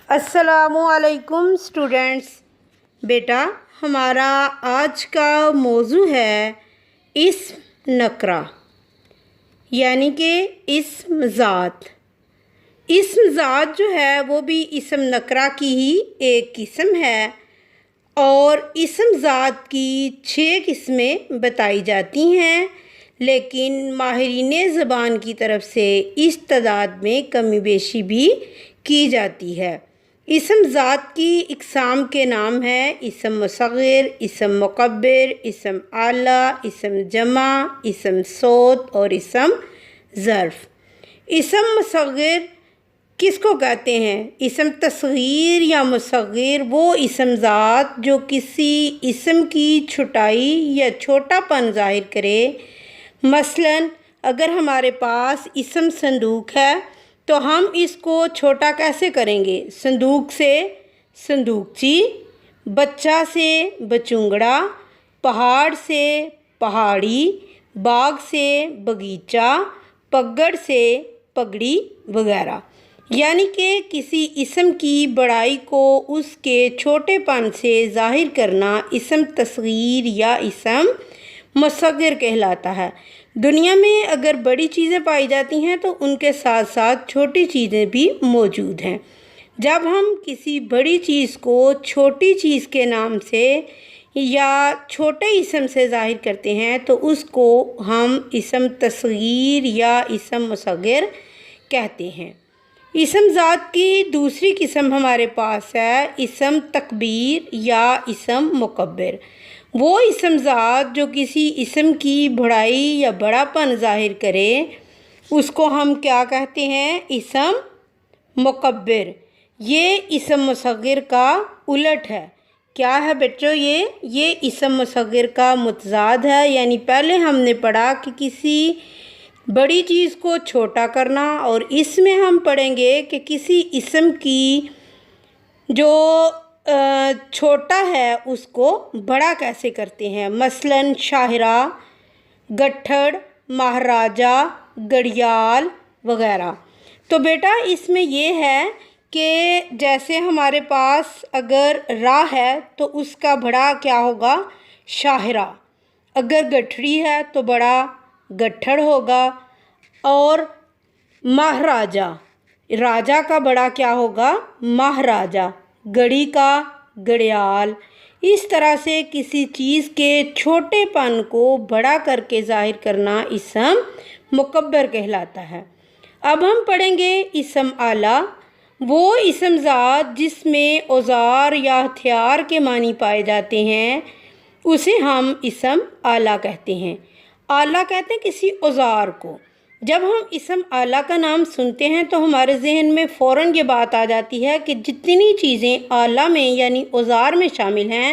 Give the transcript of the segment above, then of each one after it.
السلام علیکم اسٹوڈینٹس۔ بیٹا ہمارا آج کا موضوع ہے اسم نکرہ یعنی کہ اسم ذات۔ اسم ذات جو ہے وہ بھی اسم نکرہ کی ہی ایک قسم ہے اور اسم ذات کی 6 قسمیں بتائی جاتی ہیں، لیکن ماہرین زبان کی طرف سے اس تعداد میں کمی بیشی بھی کی جاتی ہے۔ اسم ذات کی اقسام کے نام ہیں اسم مصغر، اسم مکبر، اسم اعلیٰ، اسم جمع، اسم صوت اور اسم ظرف۔ اسم مصغر کس کو کہتے ہیں؟ اسم تصغیر یا مصغر وہ اسم ذات جو کسی اسم کی چھٹائی یا چھوٹا پن ظاہر کرے۔ مثلاً اگر ہمارے پاس اسم صندوق ہے تو ہم اس کو چھوٹا کیسے کریں گے؟ صندوق سے صندوقچی، بچہ سے بچونگڑا، پہاڑ سے پہاڑی، باغ سے باغیچہ، پگڑ سے پگڑی وغیرہ۔ یعنی کہ کسی اسم کی بڑائی کو اس کے چھوٹے پن سے ظاہر کرنا اسم تصغیر یا اسم مصغر کہلاتا ہے۔ دنیا میں اگر بڑی چیزیں پائی جاتی ہیں تو ان کے ساتھ ساتھ چھوٹی چیزیں بھی موجود ہیں۔ جب ہم کسی بڑی چیز کو چھوٹی چیز کے نام سے یا چھوٹے اسم سے ظاہر کرتے ہیں تو اس کو ہم اسم تصغیر یا اسم مصغر کہتے ہیں۔ اسم ذات کی دوسری قسم ہمارے پاس ہے اسم تکبیر یا اسم مکبر۔ وہ اسم ذات جو کسی اسم کی بڑائی یا بڑا پن ظاہر کرے اس کو ہم کیا کہتے ہیں؟ اسم مکبر۔ یہ اسم مصغر کا الٹ ہے۔ کیا ہے بچوں؟ یہ اسم مصغر کا متضاد ہے۔ یعنی پہلے ہم نے پڑھا کہ کسی بڑی چیز کو چھوٹا کرنا، اور اس میں ہم پڑھیں گے کہ کسی اسم کی جو چھوٹا ہے اس کو بڑا کیسے کرتے ہیں۔ مثلاً شاہراہ، گٹھڑ، مہاراجہ، گڑیال وغیرہ۔ تو بیٹا اس میں یہ ہے کہ جیسے ہمارے پاس اگر راہ ہے تو اس کا بڑا کیا ہوگا؟ شاہراہ۔ اگر گٹھڑی ہے تو بڑا گٹھڑ ہوگا، اور مہاراجہ، راجہ کا بڑا کیا ہوگا؟ مہاراجہ۔ گڑی کا گڑیال۔ اس طرح سے کسی چیز کے چھوٹے پن کو بڑا کر کے ظاہر کرنا اسم مکبر کہلاتا ہے۔ اب ہم پڑھیں گے اسم اعلیٰ۔ وہ اسم ذات جس میں اوزار یا ہتھیار کے معنی پائے جاتے ہیں اسے ہم اسم اعلیٰ کہتے ہیں۔ اعلیٰ کہتے ہیں کسی اوزار کو۔ جب ہم اسم اعلیٰ کا نام سنتے ہیں تو ہمارے ذہن میں فوراً یہ بات آ جاتی ہے کہ جتنی چیزیں اعلیٰ میں یعنی اوزار میں شامل ہیں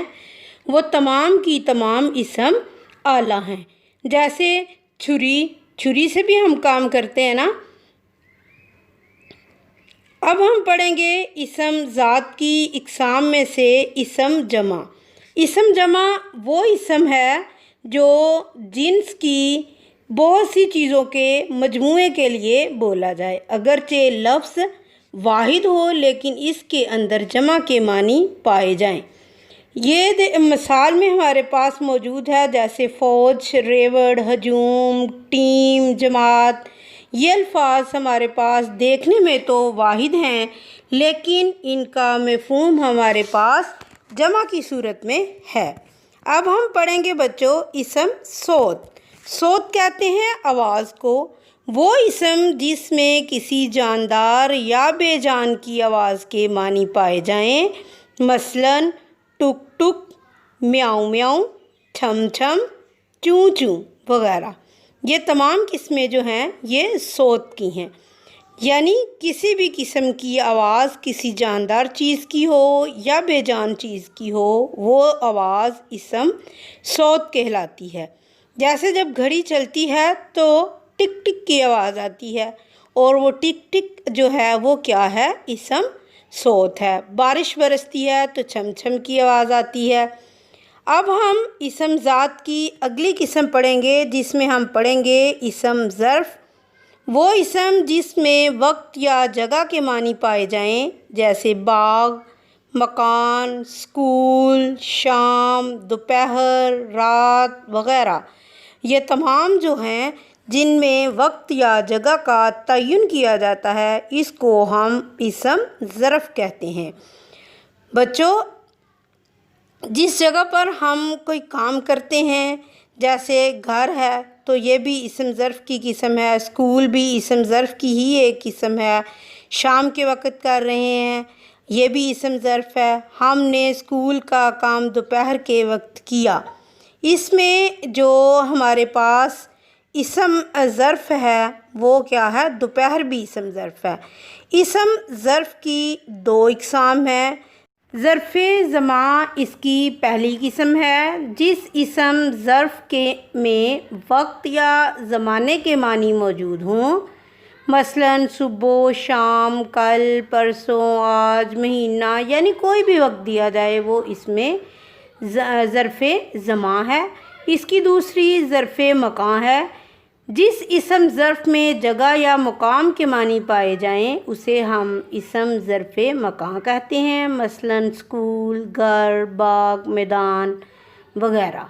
وہ تمام کی تمام اسم اعلیٰ ہیں۔ جیسے چھری سے بھی ہم کام کرتے ہیں نا۔ اب ہم پڑھیں گے اسم ذات کی اقسام میں سے اسم جمع۔ اسم جمع وہ اسم ہے جو جنس کی بہت سی چیزوں کے مجموعے کے لیے بولا جائے، اگرچہ لفظ واحد ہو لیکن اس کے اندر جمع کے معنی پائے جائیں۔ یہ مثال میں ہمارے پاس موجود ہے، جیسے فوج، ریوڑ، ہجوم، ٹیم، جماعت۔ یہ الفاظ ہمارے پاس دیکھنے میں تو واحد ہیں لیکن ان کا مفہوم ہمارے پاس جمع کی صورت میں ہے۔ اب ہم پڑھیں گے بچوں اسم صوت۔ صوت کہتے ہیں آواز کو۔ وہ اسم جس میں کسی جاندار یا بے جان کی آواز کے معنی پائے جائیں، مثلاً ٹک ٹک، میاؤں میاؤں، چھم چھم، چوں چوں وغیرہ۔ یہ تمام قسمیں جو ہیں یہ صوت کی ہیں۔ یعنی کسی بھی قسم کی آواز کسی جاندار چیز کی ہو یا بے جان چیز کی ہو وہ آواز اسم صوت کہلاتی ہے۔ جیسے جب گھڑی چلتی ہے تو ٹک ٹک کی آواز آتی ہے، اور وہ ٹک ٹک جو ہے وہ کیا ہے؟ اسم صوت ہے۔ بارش برستی ہے تو چھم چھم کی آواز آتی ہے۔ اب ہم اسم ذات کی اگلی قسم پڑھیں گے جس میں ہم پڑھیں گے اسم ظرف۔ وہ اسم جس میں وقت یا جگہ کے معنی پائے جائیں، جیسے باغ، مکان، اسکول، شام، دوپہر، رات وغیرہ، یہ تمام جو ہیں جن میں وقت یا جگہ کا تعین کیا جاتا ہے، اس کو ہم اسم ظرف کہتے ہیں۔ بچوں، جس جگہ پر ہم کوئی کام کرتے ہیں، جیسے گھر ہے تو یہ بھی اسم ظرف کی قسم ہے، اسکول بھی اسم ظرف کی ہی ایک قسم ہے، شام کے وقت کر رہے ہیں یہ بھی اسم ظرف ہے، ہم نے اسکول کا کام دوپہر کے وقت کیا۔ اس میں جو ہمارے پاس اسم ظرف ہے وہ کیا ہے؟ دوپہر بھی اسم ظرف ہے۔ اسم ظرف کی دو اقسام ہیں۔ ظرف زمان اس کی پہلی قسم ہے، جس اسم ظرف میں وقت یا زمانے کے معنی موجود ہوں، مثلاً صبح، شام، کل، پرسوں، آج، مہینہ، یعنی کوئی بھی وقت دیا جائے وہ اس میں ظرف زمان ہے۔ اس کی دوسری ظرف مکان ہے، جس اسم ظرف میں جگہ یا مقام کے معنی پائے جائیں اسے ہم اسم ظرف مکان کہتے ہیں، مثلاً اسکول، گھر، باغ، میدان وغیرہ۔